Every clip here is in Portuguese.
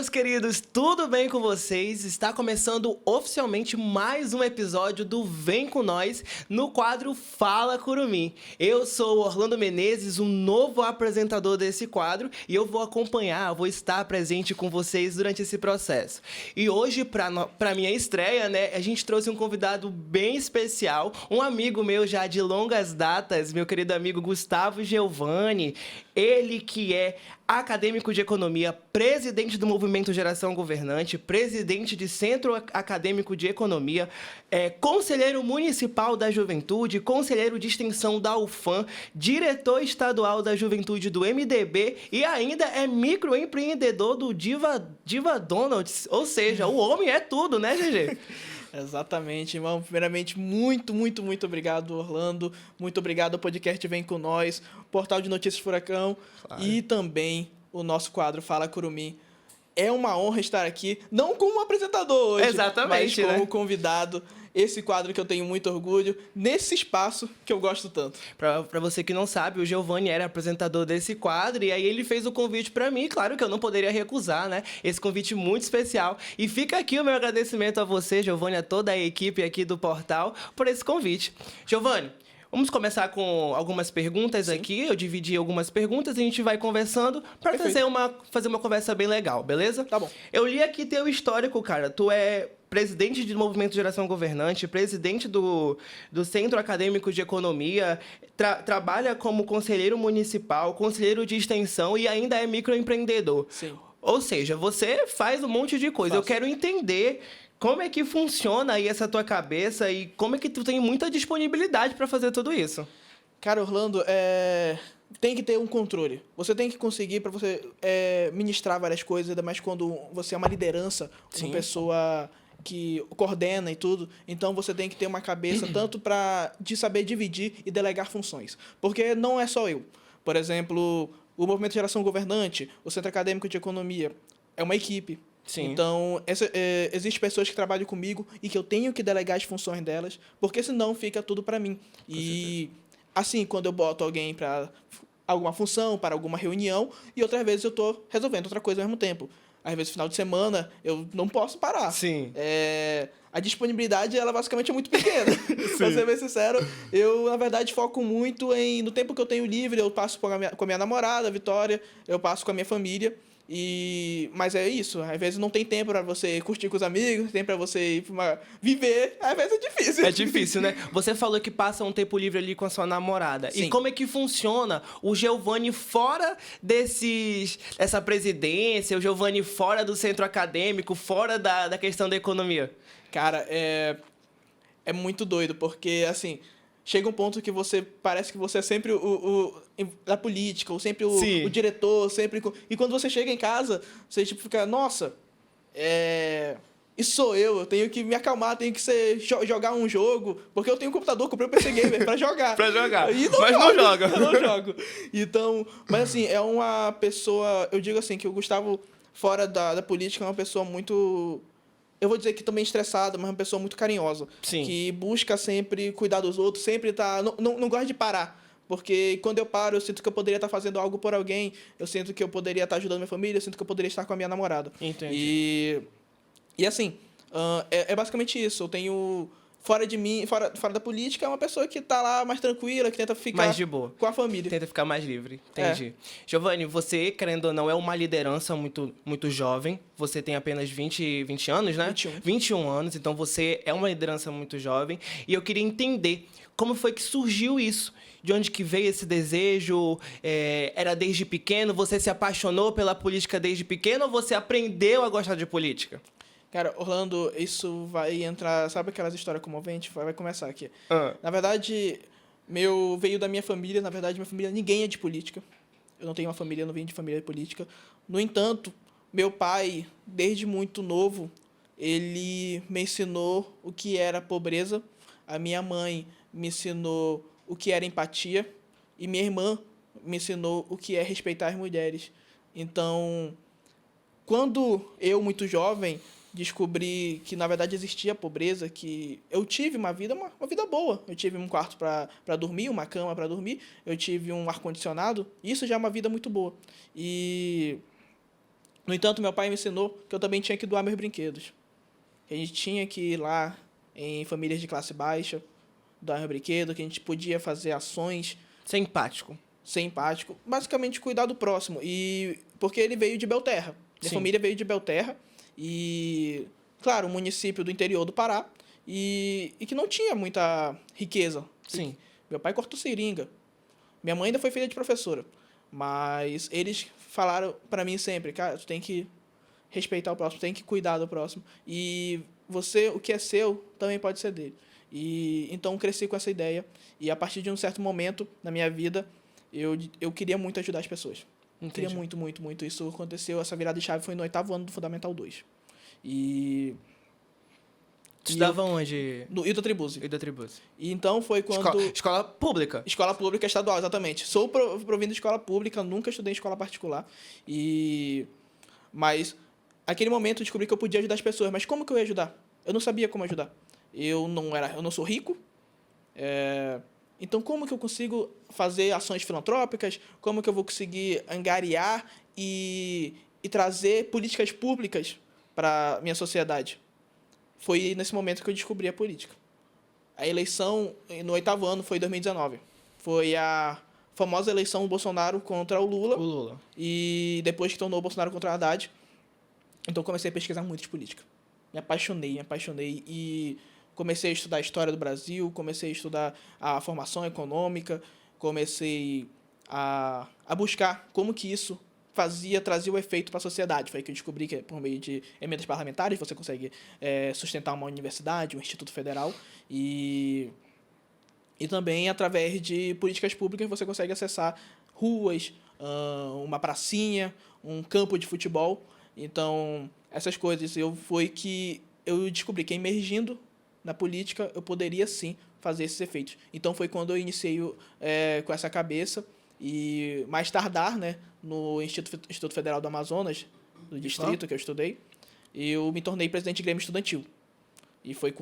meus queridos, tudo bem com vocês? Está começando oficialmente mais um episódio do Vem Com Nós, no quadro Fala Curumim. Eu sou o Orlando Menezes, o novo apresentador desse quadro, e eu vou vou estar presente com vocês durante esse processo. E hoje, para minha estreia, né, a gente trouxe um convidado bem especial, um amigo meu já de longas datas, meu querido amigo Gustavo Geovani. Ele que é acadêmico de economia, presidente do Movimento Geração Governante, presidente de Centro Acadêmico de Economia, conselheiro municipal da Juventude, conselheiro de extensão da UFAM, diretor estadual da Juventude do MDB e ainda é microempreendedor do Diva Donuts. Ou seja, o homem é tudo, né, GG? Exatamente, irmão. Primeiramente, muito obrigado, Orlando. Muito obrigado ao podcast Vem Com Nós, Portal de Notícias Furacão, claro. E também o nosso quadro Fala Curumim. É uma honra estar aqui, não como apresentador hoje, exatamente, mas como convidado. Esse quadro que eu tenho muito orgulho, nesse espaço que eu gosto tanto. Pra você que não sabe, o Geovani era apresentador desse quadro e aí ele fez o convite pra mim, claro que eu não poderia recusar, né? Esse convite muito especial. E fica aqui o meu agradecimento a você, Geovani, a toda a equipe aqui do portal, por esse convite. Geovani, vamos começar com algumas perguntas. Sim. Aqui. Eu dividi algumas perguntas e a gente vai conversando para fazer uma conversa bem legal, beleza? Tá bom. Eu li aqui teu histórico, cara. Tu é presidente do Movimento Geração Governante, presidente do Centro Acadêmico de Economia, trabalha como conselheiro municipal, conselheiro de extensão e ainda é microempreendedor. Sim. Ou seja, você faz um monte de coisa. Eu quero entender como é que funciona aí essa tua cabeça e como é que tu tem muita disponibilidade para fazer tudo isso. Cara, Orlando, tem que ter um controle. Você tem que conseguir para você ministrar várias coisas, ainda mais quando você é uma liderança, Sim. Uma pessoa que coordena e tudo. Então, você tem que ter uma cabeça tanto de saber dividir e delegar funções. Porque não é só eu. Por exemplo, o Movimento Geração Governante, o Centro Acadêmico de Economia, é uma equipe. Sim. Então, existem pessoas que trabalham comigo e que eu tenho que delegar as funções delas, porque senão fica tudo para mim. E assim, quando eu boto alguém para alguma função, para alguma reunião, e outras vezes eu estou resolvendo outra coisa ao mesmo tempo. Às vezes, no final de semana, eu não posso parar. Sim. A disponibilidade, ela basicamente é muito pequena. Pra ser bem sincero, eu, na verdade, foco muito no tempo que eu tenho livre, eu passo com a minha namorada, a Vitória, eu passo com a minha família. Mas é isso, às vezes não tem tempo pra você curtir com os amigos, tem pra você ir viver, às vezes é difícil. É difícil, né? Você falou que passa um tempo livre ali com a sua namorada. Sim. E como é que funciona o Geovani fora dessa presidência, o Geovani fora do centro acadêmico, fora da questão da economia? Cara, é muito doido, porque, assim, chega um ponto que parece que você é sempre o da política, ou sempre o diretor, sempre... E quando você chega em casa, você tipo fica, nossa, isso sou eu tenho que me acalmar, tenho que jogar um jogo, porque eu tenho um computador, comprei um PC Gamer pra jogar. Pra jogar, mas não joga. Não jogo. Então, mas assim, é uma pessoa, eu digo assim, que o Gustavo, fora da política, é uma pessoa muito... Eu vou dizer que também estressada, mas uma pessoa muito carinhosa. Sim. Que busca sempre cuidar dos outros, sempre tá... Não gosta de parar. Porque quando eu paro, eu sinto que eu poderia estar fazendo algo por alguém, eu sinto que eu poderia estar ajudando minha família, eu sinto que eu poderia estar com a minha namorada. Entendi. E assim, é basicamente isso. Eu tenho... Fora de mim, fora da política, é uma pessoa que tá lá mais tranquila, que tenta ficar mais de boa. Com a família. Tenta ficar mais livre. Entendi. Geovani, você, querendo ou não, é uma liderança muito, muito jovem. Você tem apenas 20 anos, né? 21 anos, então você é uma liderança muito jovem. E eu queria entender como foi que surgiu isso. De onde que veio esse desejo? Era desde pequeno? Você se apaixonou pela política desde pequeno ou você aprendeu a gostar de política? Cara, Orlando, isso vai entrar... Sabe aquelas histórias comoventes? Vai começar aqui. Na verdade, veio da minha família. Na verdade, minha família, ninguém é de política. Eu não tenho uma família, eu não venho de família política. No entanto, meu pai, desde muito novo, ele me ensinou o que era pobreza. A minha mãe me ensinou o que era empatia. E minha irmã me ensinou o que é respeitar as mulheres. Então, quando eu, muito jovem... descobri que, na verdade, existia pobreza, que eu tive uma vida boa. Eu tive um quarto para dormir, uma cama para dormir, eu tive um ar-condicionado, isso já é uma vida muito boa. E No entanto, meu pai me ensinou que eu também tinha que doar meus brinquedos. Que a gente tinha que ir lá em famílias de classe baixa, doar meu brinquedo, que a gente podia fazer ações. Ser empático. Ser empático. Basicamente, cuidar do próximo. E porque ele veio de Belterra. Minha família veio de Belterra. E, claro, um município do interior do Pará. E que não tinha muita riqueza. Sim. Meu pai cortou seringa. Minha mãe ainda foi filha de professora. Mas eles falaram para mim sempre, cara, tu tem que respeitar o próximo, tem que cuidar do próximo. E você, o que é seu, também pode ser dele. E então cresci com essa ideia. E a partir de um certo momento na minha vida, eu queria muito ajudar as pessoas. Entendi. Queria muito, muito, muito. Isso aconteceu, essa virada de chave foi no 8º ano do Fundamental 2. E... Tu estudava onde? No Hilda Tribuzzi. Hilda Tribuzzi. E então foi quando... Escola pública. Escola pública estadual, exatamente. Sou provindo de escola pública, nunca estudei em escola particular. Mas, naquele momento, eu descobri que eu podia ajudar as pessoas. Mas como que eu ia ajudar? Eu não sabia como ajudar. Eu não sou rico. Então, como que eu consigo fazer ações filantrópicas? Como que eu vou conseguir angariar e trazer políticas públicas para a minha sociedade? Foi nesse momento que eu descobri a política. A eleição no 8º ano foi em 2019. Foi a famosa eleição do Bolsonaro contra o Lula. O Lula. E depois que tornou o Bolsonaro contra o Haddad, então comecei a pesquisar muito de política. Me apaixonei e comecei a estudar a história do Brasil, comecei a estudar a formação econômica, comecei a buscar como que isso trazia o efeito para a sociedade. Foi aí que eu descobri que por meio de emendas parlamentares você consegue sustentar uma universidade, um instituto federal e também através de políticas públicas você consegue acessar ruas, uma pracinha, um campo de futebol. Então, essas coisas foi que eu descobri que emergindo na política eu poderia sim fazer esses efeitos. Então foi quando eu iniciei com essa cabeça e mais tardar, né, no Instituto Federal do Amazonas, do distrito que eu estudei, eu me tornei presidente de Grêmio Estudantil. E foi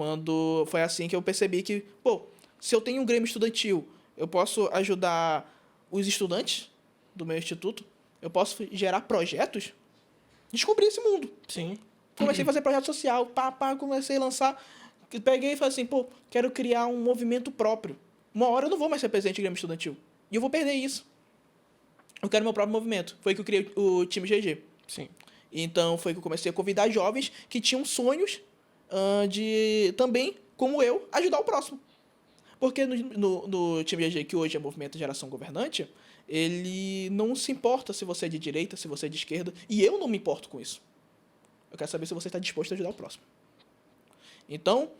assim que eu percebi que, se eu tenho um Grêmio Estudantil, eu posso ajudar os estudantes do meu instituto, eu posso gerar projetos, descobri esse mundo. Sim. Comecei a fazer projeto social, comecei a lançar, peguei e falei assim, quero criar um movimento próprio. Uma hora eu não vou mais ser presidente de Grêmio Estudantil. E eu vou perder isso. Eu quero meu próprio movimento. Foi que eu criei o time GG. Sim. Então, foi que eu comecei a convidar jovens que tinham sonhos de também, como eu, ajudar o próximo. Porque no time GG, que hoje é Movimento Geração Governante, ele não se importa se você é de direita, se você é de esquerda. E eu não me importo com isso. Eu quero saber se você está disposto a ajudar o próximo. Então,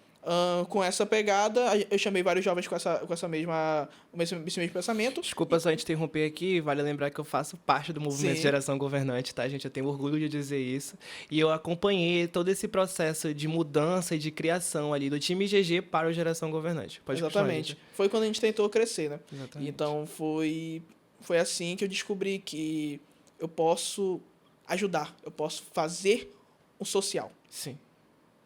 com essa pegada, eu chamei vários jovens com esse mesmo pensamento. Desculpa só a gente interromper aqui, vale lembrar que eu faço parte do Movimento Sim. Geração Governante, tá, gente? Eu tenho orgulho de dizer isso. E eu acompanhei todo esse processo de mudança e de criação ali do time GG para o Geração Governante. Pode Exatamente. continuar, foi quando a gente tentou crescer, né? Exatamente. Então, foi assim que eu descobri que eu posso ajudar, eu posso fazer um social. Sim.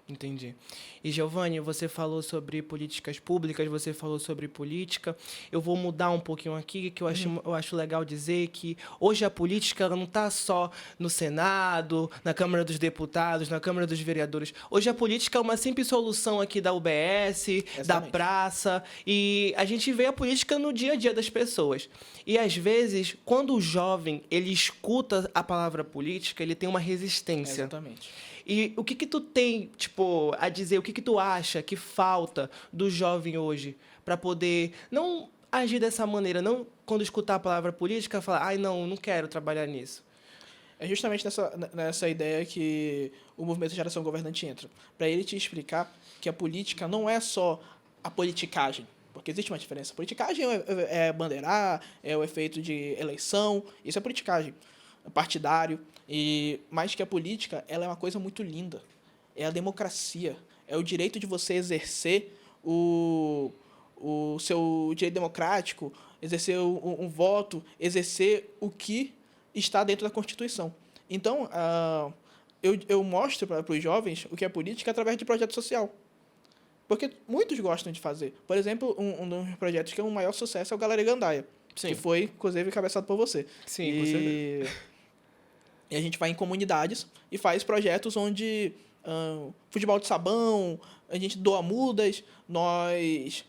Entendi. E, Giovanni, você falou sobre políticas públicas, você falou sobre política. Eu vou mudar um pouquinho aqui, que eu acho legal dizer que hoje a política ela não está só no Senado, na Câmara dos Deputados, na Câmara dos Vereadores. Hoje a política é uma simples solução aqui da UBS, da praça, e a gente vê a política no dia a dia das pessoas. E, às vezes, quando o jovem ele escuta a palavra política, ele tem uma resistência. Exatamente. E o que tu tem, a dizer, o que tu acha que falta do jovem hoje para poder não agir dessa maneira, não quando escutar a palavra política, falar, não quero trabalhar nisso? É justamente nessa ideia que o Movimento Geração Governante entra. Para ele te explicar que a política não é só a politicagem, porque existe uma diferença. A politicagem é bandeirar, é o efeito de eleição, isso é politicagem, é partidário. Mais que a política, ela é uma coisa muito linda. É a democracia. É o direito de você exercer o seu direito democrático, exercer um voto, exercer o que está dentro da Constituição. Então, eu mostro para os jovens o que é política através de projeto social. Porque muitos gostam de fazer. Por exemplo, um dos projetos que é um maior sucesso é o Galera Gandaia, que foi, inclusive, cabeçado por você. Sim, com certeza. E a gente vai em comunidades e faz projetos onde futebol de sabão, a gente doa mudas, nós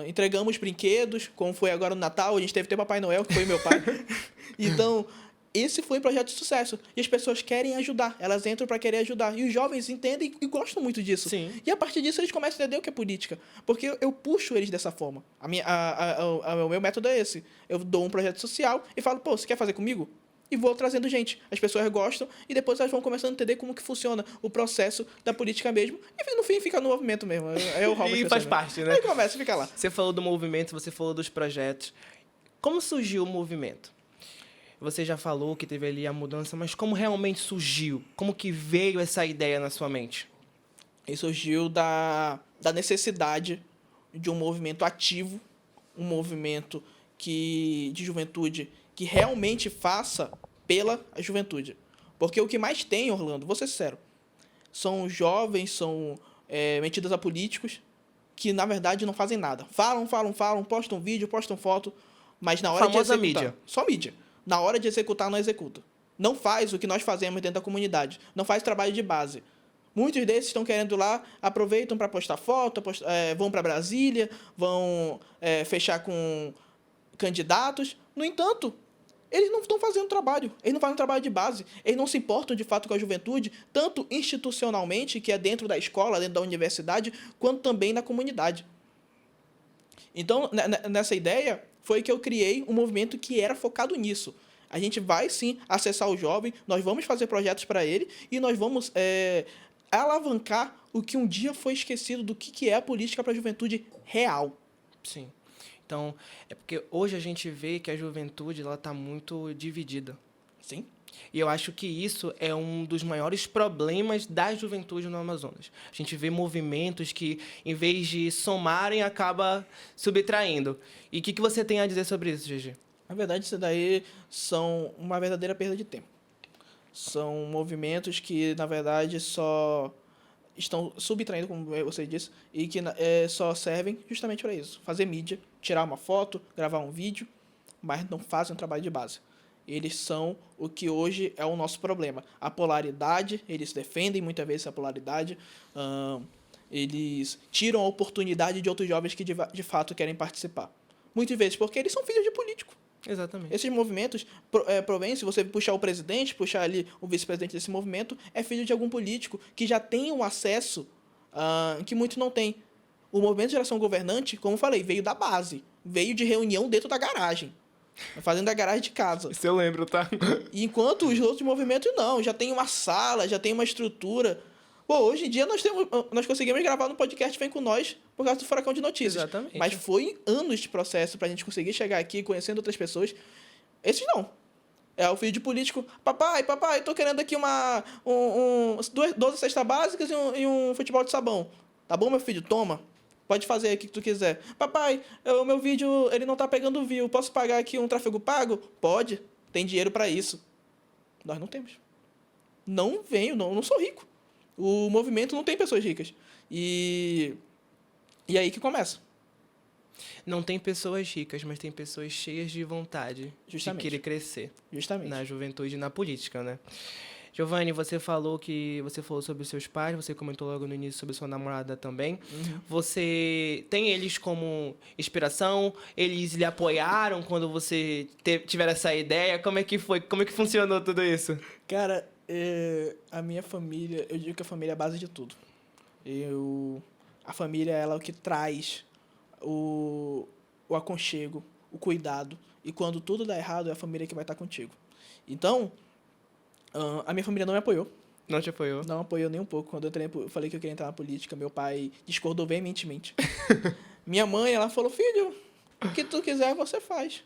entregamos brinquedos, como foi agora no Natal, a gente teve até Papai Noel, que foi meu pai. Então, esse foi um projeto de sucesso. E as pessoas querem ajudar, elas entram para querer ajudar. E os jovens entendem e gostam muito disso. Sim. E a partir disso eles começam a entender o que é política. Porque eu puxo eles dessa forma. O meu método é esse. Eu dou um projeto social e falo, pô, você quer fazer comigo? E vou trazendo gente. As pessoas gostam e depois elas vão começando a entender como que funciona o processo da política mesmo. E no fim fica no movimento mesmo. Eu roubo E faz parte, né? Aí começa, fica lá. Você falou do movimento, você falou dos projetos. Como surgiu o movimento? Você já falou que teve ali a mudança, mas como realmente surgiu? Como que veio essa ideia na sua mente? E surgiu da necessidade de um movimento ativo, um movimento de juventude que realmente faça pela juventude. Porque o que mais tem, Orlando, vou ser sincero, são jovens, são metidos a políticos que, na verdade, não fazem nada. Falam, postam vídeo, postam foto, mas na hora de executar... mídia. Só mídia. Na hora de executar, não executa. Não faz o que nós fazemos dentro da comunidade. Não faz trabalho de base. Muitos desses estão querendo ir lá, aproveitam para postar foto, vão para Brasília, vão fechar com candidatos. No entanto, eles não estão fazendo trabalho. Eles não fazem trabalho de base. Eles não se importam, de fato, com a juventude, tanto institucionalmente, que é dentro da escola, dentro da universidade, quanto também na comunidade. Então, nessa ideia, foi que eu criei um movimento que era focado nisso. A gente vai, sim, acessar o jovem, nós vamos fazer projetos para ele e nós vamos alavancar o que um dia foi esquecido do que é a política para a juventude real. Sim. Então, é porque hoje a gente vê que a juventude ela está muito dividida. Sim. E eu acho que isso é um dos maiores problemas da juventude no Amazonas. A gente vê movimentos que, em vez de somarem, acaba subtraindo. E o que você tem a dizer sobre isso, Gigi? Na verdade, isso daí são uma verdadeira perda de tempo. São movimentos que, na verdade, só estão subtraindo, como você disse, e que só servem justamente para isso. Fazer mídia, tirar uma foto, gravar um vídeo, mas não fazem um trabalho de base. Eles são o que hoje é o nosso problema. A polaridade, eles defendem muitas vezes a polaridade, eles tiram a oportunidade de outros jovens que de fato querem participar. Muitas vezes porque eles são filhos de político. Exatamente. Esses movimentos provém, se você puxar o presidente, puxar ali o vice-presidente desse movimento, é filho de algum político que já tem um acesso que muitos não têm. O movimento de geração governante, como eu falei, veio da base. Veio de reunião dentro da garagem. Fazendo a garagem de casa. Isso eu lembro, tá? Enquanto os outros movimentos não, já tem uma sala, já tem uma estrutura. Pô, hoje em dia nós conseguimos gravar no podcast Vem Com Nós por causa do Furacão de Notícias. Exatamente. Mas foi anos de processo pra gente conseguir chegar aqui conhecendo outras pessoas. Esses não. É o filho de político. Papai, tô querendo aqui 12 cestas básicas e um futebol de sabão. Tá bom, meu filho? Toma. Pode fazer o que tu quiser. Papai, o meu vídeo ele não tá pegando view. Posso pagar aqui um tráfego pago? Pode. Tem dinheiro pra isso. Nós não temos. Não sou rico. O movimento não tem pessoas ricas. E aí que começa. Não tem pessoas ricas, mas tem pessoas cheias de vontade Justamente. de querer crescer. Justamente. Na juventude e na política, né? Giovanni, você falou sobre os seus pais, você comentou logo no início sobre sua namorada também. Uhum. Você tem eles como inspiração? Eles lhe apoiaram quando você tiver essa ideia? Como é que foi? Como é que funcionou tudo isso? Cara, a minha família, eu digo que a família é a base de tudo. A família ela é o que traz o aconchego, o cuidado. E quando tudo dá errado, é a família que vai estar contigo. Então, a minha família não me apoiou. Não te apoiou? Não apoiou nem um pouco. Quando eu falei que eu queria entrar na política, meu pai discordou veementemente. Minha mãe, ela falou, filho, o que tu quiser, você faz.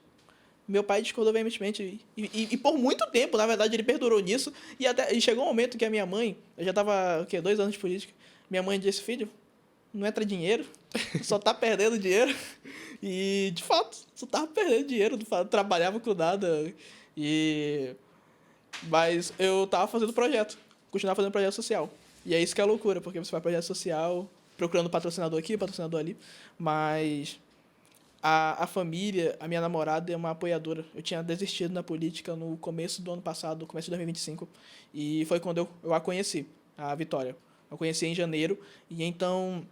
Meu pai discordou veementemente. E por muito tempo, na verdade, ele perdurou nisso. E chegou um momento que a minha mãe, eu já estava, 2 anos de política, minha mãe disse, filho, não entra dinheiro, só tá perdendo dinheiro. E, de fato, só tava perdendo dinheiro, trabalhava com nada. Mas eu tava fazendo projeto, continuava fazendo projeto social. E é isso que é a loucura, porque você faz projeto social, procurando patrocinador aqui, patrocinador ali, mas A família, a minha namorada é uma apoiadora. Eu tinha desistido na política no começo do ano passado, no começo de 2025. E foi quando eu a conheci, a Vitória. Eu conheci em janeiro. E então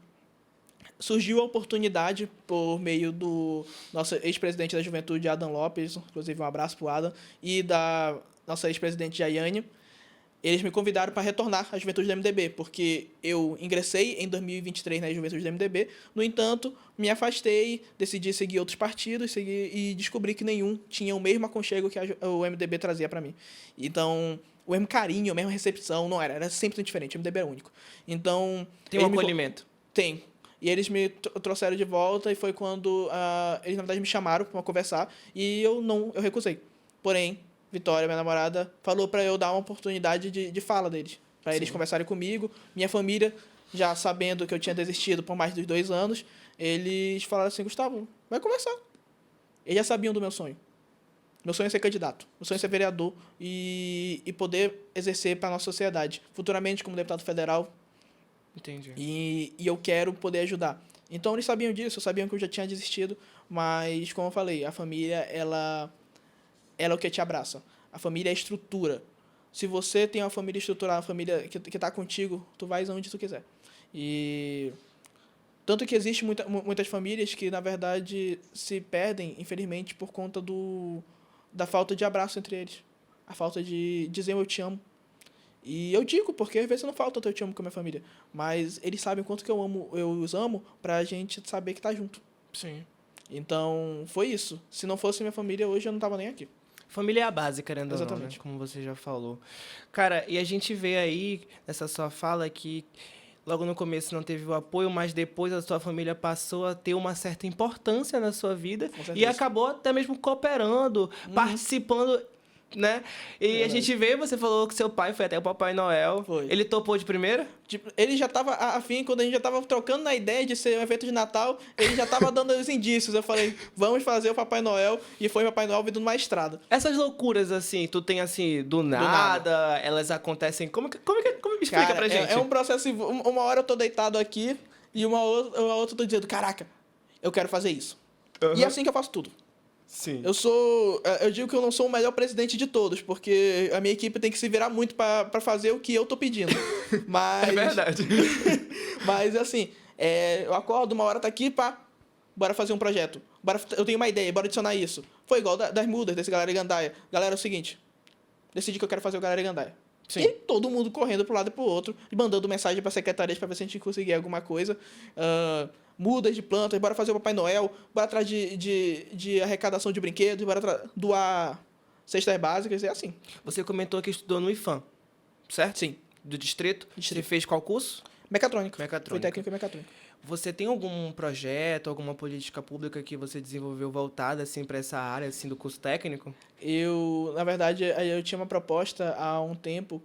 surgiu a oportunidade por meio do nosso ex-presidente da Juventude, Adam Lopes, inclusive um abraço para o Adam, e da nossa ex-presidente Jaiane. Eles me convidaram para retornar à Juventude do MDB, porque eu ingressei em 2023 na Juventude do MDB, no entanto, me afastei, decidi seguir outros partidos e descobri que nenhum tinha o mesmo aconchego que o MDB trazia para mim. Então, o mesmo carinho, a mesma recepção, não era sempre diferente, o MDB era único. Então... Tem um acolhimento? Tem. E eles me trouxeram de volta e foi quando eles, na verdade, me chamaram para conversar e eu recusei. Porém, Vitória, minha namorada, falou para eu dar uma oportunidade de fala deles. Para eles conversarem comigo. Minha família, já sabendo que eu tinha desistido por mais de 2 anos, eles falaram assim, Gustavo, vai conversar. Eles já sabiam do meu sonho. Meu sonho é ser candidato. Meu sonho é ser vereador e poder exercer para a nossa sociedade. Futuramente como deputado federal. Entendi. E eu quero poder ajudar. Então, eles sabiam disso, sabiam que eu já tinha desistido. Mas, como eu falei, a família, ela é o que te abraça. A família é a estrutura. Se você tem uma família estruturada, uma família que está contigo, tu vais onde tu quiser. E tanto que existe muitas famílias que, na verdade, se perdem, infelizmente, por conta da falta de abraço entre eles. A falta de dizer eu te amo. E eu digo, porque às vezes não falta eu te amo com a minha família. Mas eles sabem o quanto que eu os amo pra gente saber que tá junto. Sim. Então, foi isso. Se não fosse minha família, hoje eu não tava nem aqui. Família é a base, querendo ou não, né? Exatamente. Como você já falou. Cara, e a gente vê aí, nessa sua fala, que logo no começo não teve o apoio, mas depois a sua família passou a ter uma certa importância na sua vida e acabou até mesmo cooperando, participando, né? E a gente vê, você falou que seu pai foi até o Papai Noel. Foi. Ele topou de primeira? Ele já estava afim, quando a gente já estava trocando na ideia de ser um evento de Natal, ele já estava dando os indícios. Eu falei, vamos fazer o Papai Noel, e foi o Papai Noel vindo numa estrada. Essas loucuras, assim, tu tem assim, do nada, elas acontecem. Como me explica Cara, pra gente? É um processo. Uma hora eu tô deitado aqui, e uma outra eu tô dizendo, caraca, eu quero fazer isso. E é assim que eu faço tudo. Sim. Eu digo que eu não sou o melhor presidente de todos, porque a minha equipe tem que se virar muito pra fazer o que eu tô pedindo. Mas, É verdade. Mas, assim, eu acordo, uma hora tá aqui, pá, bora fazer um projeto. Eu tenho uma ideia, bora adicionar isso. Foi igual das mudas, desse Galera Gandaia. Galera, é o seguinte, decidi que eu quero fazer o Galera Gandaia. Sim. E todo mundo correndo pro lado e pro outro, mandando mensagem pra secretarias pra ver se a gente conseguia alguma coisa. Mudas de plantas, bora fazer o Papai Noel, bora atrás de arrecadação de brinquedos, bora doar cestas básicas, é assim. Você comentou que estudou no IFAM, certo? Sim. Do distrito? Você fez qual curso? Mecatrônica. Mecatrônica. Foi técnica mecatrônica. Você tem algum projeto, alguma política pública que você desenvolveu voltada assim para essa área assim do curso técnico? Na verdade, eu tinha uma proposta há um tempo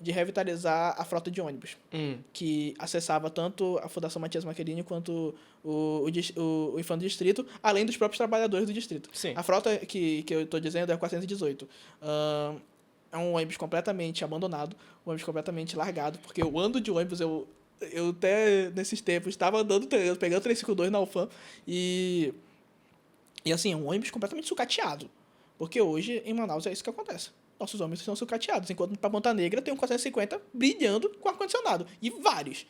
de revitalizar a frota de ônibus, que acessava tanto a Fundação Matias Maccherini quanto o IFAM do distrito, além dos próprios trabalhadores do distrito. Sim. A frota que eu estou dizendo é a 418. É um ônibus completamente abandonado, um ônibus completamente largado, porque eu ando de ônibus, eu até nesses tempos estava andando, pegando 352 na UFAM, e assim, é um ônibus completamente sucateado, porque hoje em Manaus é isso que acontece. Nossos ônibus são sucateados, enquanto para Ponta Negra tem um 450 brilhando com ar-condicionado, e vários.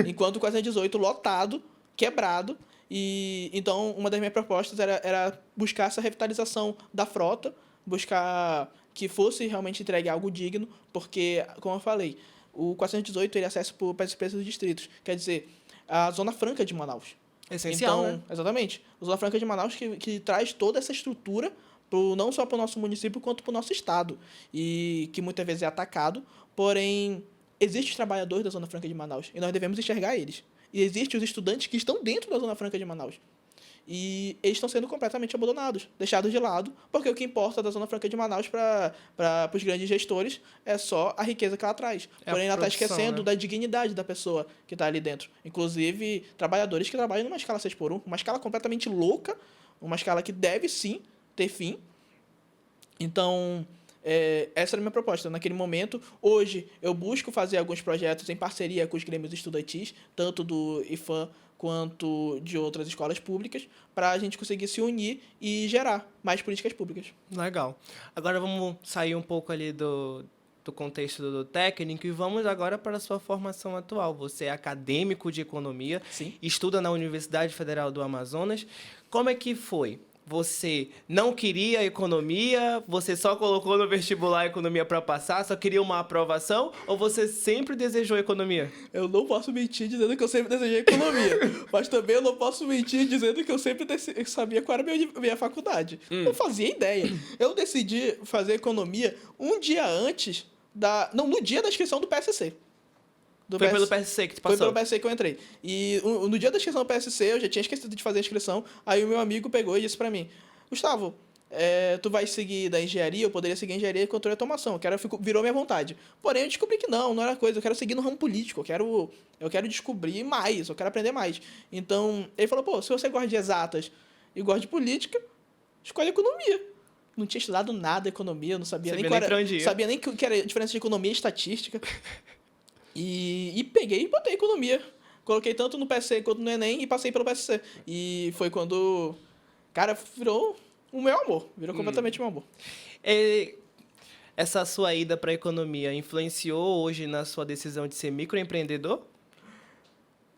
Enquanto o 418 lotado, quebrado, e então uma das minhas propostas era buscar essa revitalização da frota, buscar que fosse realmente entregue algo digno, porque, como eu falei, o 418 ele acessa para as empresas dos distritos, quer dizer, a Zona Franca de Manaus. Essencial, então, né? Exatamente. A Zona Franca de Manaus que traz toda essa estrutura, não só para o nosso município, quanto para o nosso estado. E que muitas vezes é atacado, porém, existem os trabalhadores da Zona Franca de Manaus, e nós devemos enxergar eles. E existem os estudantes que estão dentro da Zona Franca de Manaus. E eles estão sendo completamente abandonados, deixados de lado, porque o que importa da Zona Franca de Manaus para os grandes gestores é só a riqueza que ela traz. Porém, ela está esquecendo, né, da dignidade da pessoa que está ali dentro. Inclusive, trabalhadores que trabalham numa escala 6x1, uma escala completamente louca, uma escala que deve, sim, ter fim. Então, essa era a minha proposta naquele momento. Hoje, eu busco fazer alguns projetos em parceria com os grêmios estudantis, tanto do IFAM quanto de outras escolas públicas, para a gente conseguir se unir e gerar mais políticas públicas. Legal. Agora vamos sair um pouco ali do contexto do técnico e vamos agora para a sua formação atual. Você é acadêmico de economia, Sim. estuda na Universidade Federal do Amazonas. Como é que foi? Você não queria economia? Você só colocou no vestibular economia para passar? Só queria uma aprovação? Ou você sempre desejou economia? Eu não posso mentir dizendo que eu sempre desejei economia, mas também eu não posso mentir dizendo que eu sempre sabia qual era a minha faculdade. Não fazia ideia. Eu decidi fazer economia um dia antes no dia da inscrição do PSC. Foi pelo PSC que tu passou? Foi pelo PSC que eu entrei. E no dia da inscrição do PSC, eu já tinha esquecido de fazer a inscrição, aí o meu amigo pegou e disse pra mim, Gustavo, tu vai seguir da engenharia, eu poderia seguir engenharia e controle de automação, virou minha vontade. Porém, eu descobri que não era coisa, eu quero seguir no ramo político, eu quero descobrir mais, eu quero aprender mais. Então, ele falou, pô, se você gosta de exatas e gosta de política, escolhe economia. Não tinha estudado nada de economia, não sabia nem sabia nem o que era a diferença de economia e estatística. E peguei e botei economia. Coloquei tanto no PSC quanto no Enem e passei pelo PSC. E foi quando, cara, virou o meu amor. Virou completamente o meu amor. Essa sua ida para a economia influenciou hoje na sua decisão de ser microempreendedor?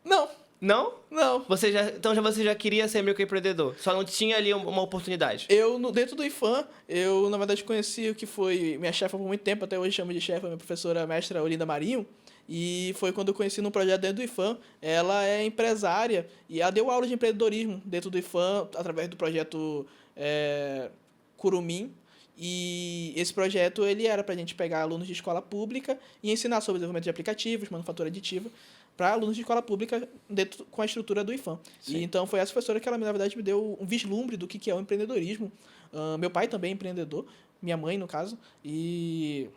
Não. Não? Não. Você já queria ser microempreendedor? Só não tinha ali uma oportunidade? Dentro do IFAM, eu, na verdade, conheci o que foi minha chefa por muito tempo, até hoje chamo de chefa, minha professora mestra Olinda Marinho. E foi quando eu conheci num projeto dentro do IFAM. Ela é empresária e ela deu aula de empreendedorismo dentro do IFAM, através do projeto Curumim. E esse projeto ele era para a gente pegar alunos de escola pública e ensinar sobre desenvolvimento de aplicativos, manufatura aditiva, para alunos de escola pública com a estrutura do IFAM. E então foi essa professora que ela, na verdade, me deu um vislumbre do que é o empreendedorismo. Meu pai também é empreendedor, minha mãe, no caso. E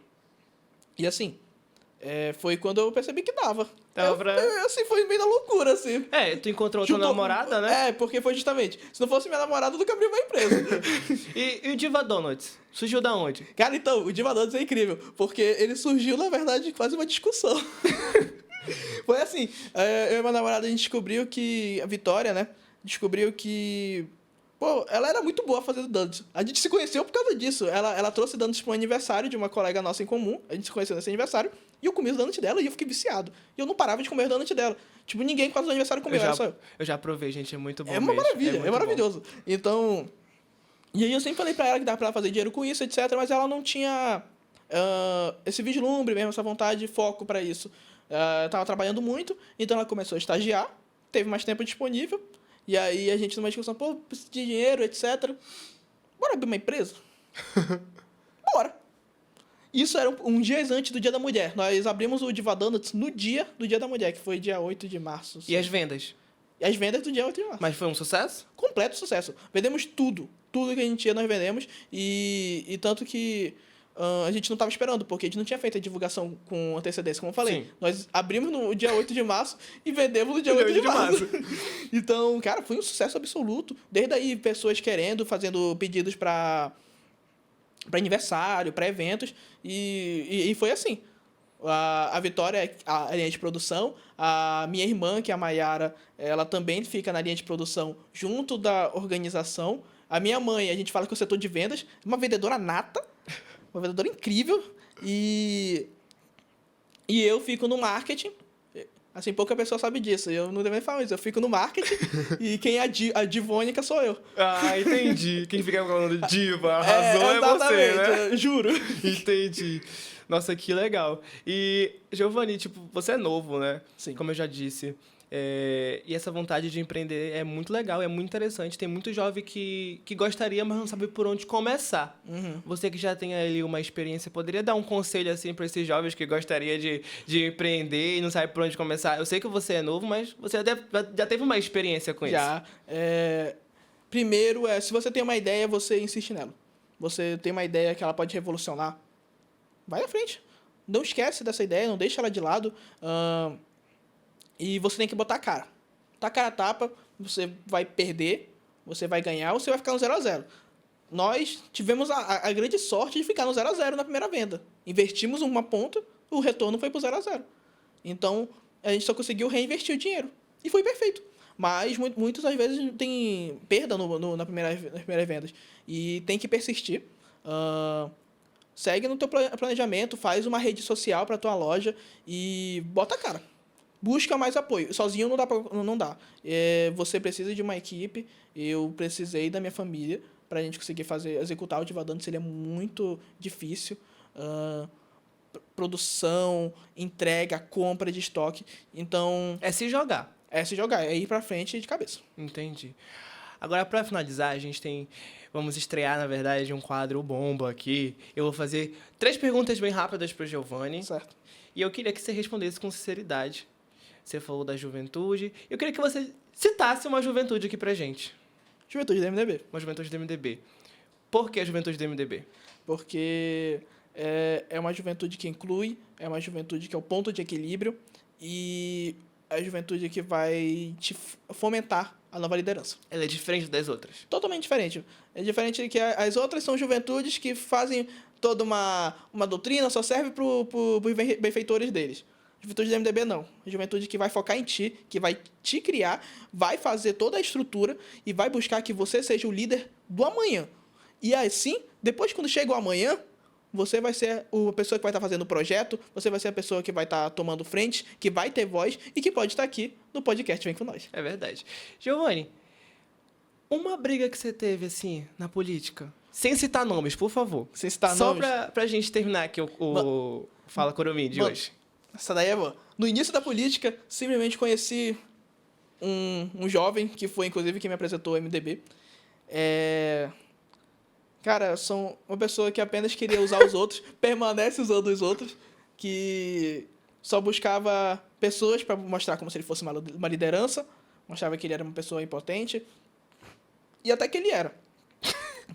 assim... foi quando eu percebi que dava. Assim, foi meio da loucura, assim. Tu encontrou outra namorada, né? Porque foi justamente. Se não fosse minha namorada, eu nunca abri uma empresa. E o Diva Donuts? Surgiu da onde? Cara, então, o Diva Donuts é incrível. Porque ele surgiu, na verdade, quase uma discussão. Foi assim, eu e minha namorada, a gente descobriu que... A Vitória, né? Descobriu que... Pô, ela era muito boa fazendo donuts. A gente se conheceu por causa disso. Ela trouxe donuts para um aniversário de uma colega nossa em comum. A gente se conheceu nesse aniversário. E eu comi os donuts dela e eu fiquei viciado. E eu não parava de comer os donuts dela. Tipo, ninguém quase no aniversário comeu, era só eu. Eu já provei, gente. É muito bom É uma maravilha, é maravilhoso. Bom. Então... E aí eu sempre falei pra ela que dava pra ela fazer dinheiro com isso, etc. Mas ela não tinha esse vislumbre mesmo, essa vontade, foco pra isso. Tava trabalhando muito, então ela começou a estagiar. Teve mais tempo disponível. E aí a gente numa discussão, pô, preciso de dinheiro, etc. Bora abrir uma empresa? Bora! Isso era um dia antes do Dia da Mulher. Nós abrimos o Diva Donuts no dia do Dia da Mulher, que foi dia 8 de março. E as vendas? E as vendas do dia 8 de março. Mas foi um sucesso? Completo sucesso. Vendemos tudo. Tudo que a gente tinha, nós vendemos. E tanto que a gente não estava esperando, porque a gente não tinha feito a divulgação com antecedência, como eu falei. Sim. Nós abrimos no dia 8 de março e vendemos no dia 8 de março. Então, cara, foi um sucesso absoluto. Desde aí, pessoas querendo, fazendo pedidos para aniversário, para eventos. E foi assim. A Vitória é a linha de produção. A minha irmã, que é a Maiara, ela também fica na linha de produção junto da organização. A minha mãe, a gente fala que é o setor de vendas, uma vendedora nata, uma vendedora incrível. E eu fico no marketing. Assim, pouca pessoa sabe disso. Eu não devo nem falar isso. Eu fico no marketing e quem é a divônica sou eu. Ah, entendi. Quem fica falando diva, a razão é você, né? Juro. Entendi. Nossa, que legal. E, Giovanni, tipo, você é novo, né? Sim. Como eu já disse. E essa vontade de empreender é muito legal, é muito interessante. Tem muito jovem que gostaria, mas não sabe por onde começar. Uhum. Você que já tem ali uma experiência, poderia dar um conselho assim para esses jovens que gostaria de empreender e não sabe por onde começar? Eu sei que você é novo, mas você já teve uma experiência com isso. Já. Primeiro, se você tem uma ideia, você insiste nela. Você tem uma ideia que ela pode revolucionar, vai à frente. Não esquece dessa ideia, não deixa ela de lado. E você tem que botar a cara. Botar a cara a tapa, você vai perder, você vai ganhar ou você vai ficar no 0-0. nós tivemos a grande sorte de ficar no 0-0 na primeira venda. Investimos uma ponta, o retorno foi pro 0-0. Então, a gente só conseguiu reinvestir o dinheiro. E foi perfeito. Mas muitas às vezes tem perda nas primeiras vendas. E tem que persistir. Segue no teu planejamento, faz uma rede social para tua loja e bota a cara. Busca mais apoio. Sozinho não dá. Você precisa de uma equipe. Eu precisei da minha família para a gente conseguir executar o Divadando. Seria muito difícil. Produção, entrega, compra de estoque. Então... É se jogar. É ir pra frente de cabeça. Entendi. Agora, para finalizar, vamos estrear, na verdade, um quadro bomba aqui. Eu vou fazer 3 perguntas bem rápidas pro Giovanni. Certo. E eu queria que você respondesse com sinceridade. Você falou da juventude. Eu queria que você citasse uma juventude aqui pra gente. Juventude do MDB. Uma juventude do MDB. Por que a juventude do MDB? Porque é uma juventude que inclui, é uma juventude que é o ponto de equilíbrio e é a juventude que vai te fomentar a nova liderança. Ela é diferente das outras? Totalmente diferente. É diferente que as outras são juventudes que fazem toda uma doutrina, só serve para os benfeitores deles. A juventude do MDB não. A juventude que vai focar em ti, que vai te criar, vai fazer toda a estrutura e vai buscar que você seja o líder do amanhã. E assim, depois quando chega o amanhã, você vai ser a pessoa que vai estar fazendo o projeto, você vai ser a pessoa que vai estar tomando frente, que vai ter voz e que pode estar aqui no podcast Vem Com Nós. É verdade. Giovanni, uma briga que você teve, assim, na política, sem citar nomes, por favor. Sem citar Só nomes. Só pra gente terminar aqui o Fala Curumim de hoje. Essa daí é boa. No início da política, simplesmente conheci um jovem, que foi, inclusive, quem me apresentou o MDB. Cara, são uma pessoa que apenas queria usar os outros, permanece usando os outros, que só buscava pessoas para mostrar como se ele fosse uma liderança, mostrava que ele era uma pessoa impotente, e até que ele era.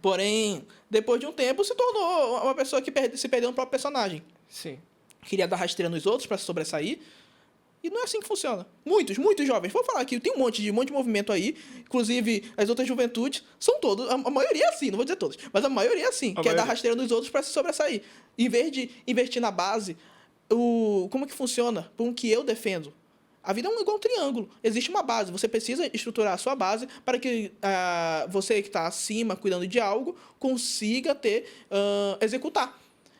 Porém, depois de um tempo, se tornou uma pessoa que se perdeu no próprio personagem. Sim. Queria dar rasteira nos outros para se sobressair. E não é assim que funciona. Muitos jovens. Vou falar aqui, tem um monte de movimento aí. Inclusive, as outras juventudes são todos. A maioria é assim, não vou dizer todos. Mas a maioria é assim. Quer dar rasteira nos outros para se sobressair. Em vez de investir na base, como que funciona? Por um que eu defendo. A vida é igual um triângulo. Existe uma base. Você precisa estruturar a sua base para que você que está acima, cuidando de algo, consiga executar.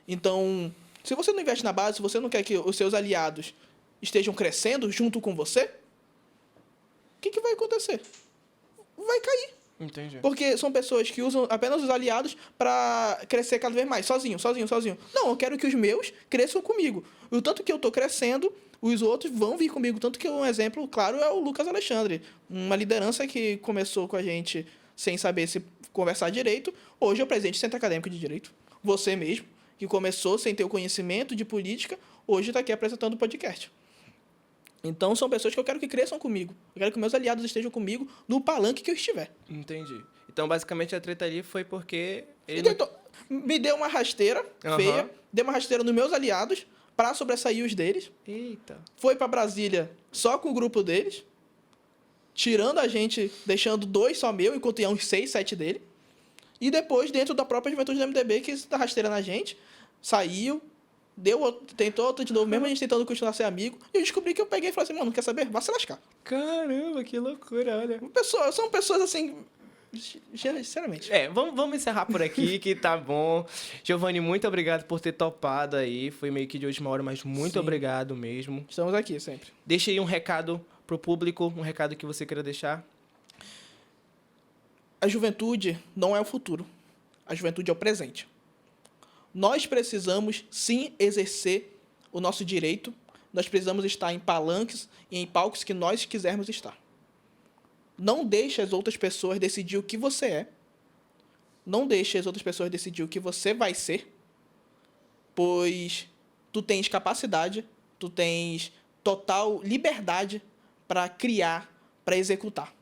Então, se você não investe na base, se você não quer que os seus aliados estejam crescendo junto com você, o que vai acontecer? Vai cair. Entendi. Porque são pessoas que usam apenas os aliados para crescer cada vez mais, sozinho. Não, eu quero que os meus cresçam comigo. E o tanto que eu estou crescendo, os outros vão vir comigo. Tanto que um exemplo, claro, é o Lucas Alexandre. Uma liderança que começou com a gente sem saber se conversar direito. Hoje é o presidente do Centro Acadêmico de Direito. Você mesmo, que começou sem ter o conhecimento de política, hoje está aqui apresentando o podcast. Então, são pessoas que eu quero que cresçam comigo. Eu quero que meus aliados estejam comigo no palanque que eu estiver. Entendi. Então, basicamente, a treta ali foi porque ele me deu uma rasteira feia, deu uma rasteira nos meus aliados para sobressair os deles. Eita. Foi para Brasília só com o grupo deles, tirando a gente, deixando 2 só meu, enquanto ia uns 6, 7 dele. E depois, dentro da própria juventude do MDB, que dá rasteira na gente, saiu, tentou outro de novo, mesmo a gente tentando continuar a ser amigo, e eu descobri que eu peguei e falei assim, mano, não quer saber? Vá se lascar. Caramba, que loucura, olha. São pessoas assim, sinceramente. Vamos encerrar por aqui, que tá bom. Giovanni, muito obrigado por ter topado aí, foi meio que de última hora, mas muito obrigado mesmo. Estamos aqui sempre. Deixa aí um recado pro público, um recado que você queira deixar. A juventude não é o futuro, a juventude é o presente. Nós precisamos, sim, exercer o nosso direito. Nós precisamos estar em palanques e em palcos que nós quisermos estar. Não deixe as outras pessoas decidir o que você é. Não deixe as outras pessoas decidir o que você vai ser. Pois tu tens capacidade, tu tens total liberdade para criar, para executar.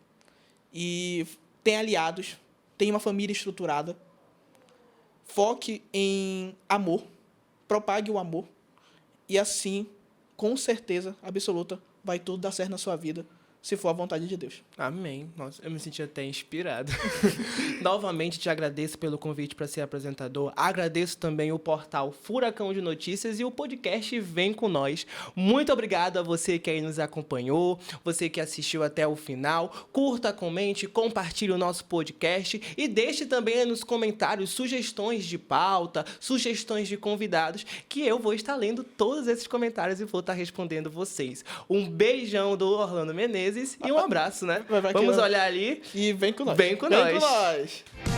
E tem aliados, tem uma família estruturada. Foque em amor, propague o amor e assim, com certeza absoluta, vai tudo dar certo na sua vida. se for a vontade de Deus. Amém. Nossa, eu me senti até inspirado. Novamente te agradeço pelo convite para ser apresentador. Agradeço também o portal Furacão de Notícias e o podcast Vem Com Nós. Muito obrigado a você que aí nos acompanhou, você que assistiu até o final. Curta, comente, compartilhe o nosso podcast e deixe também aí nos comentários sugestões de pauta, sugestões de convidados, que eu vou estar lendo todos esses comentários e vou estar respondendo vocês. Um beijão do Orlando Menezes e um abraço, né? Vamos olhar ali. E vem com nós. Vem com nós. Vem com nós.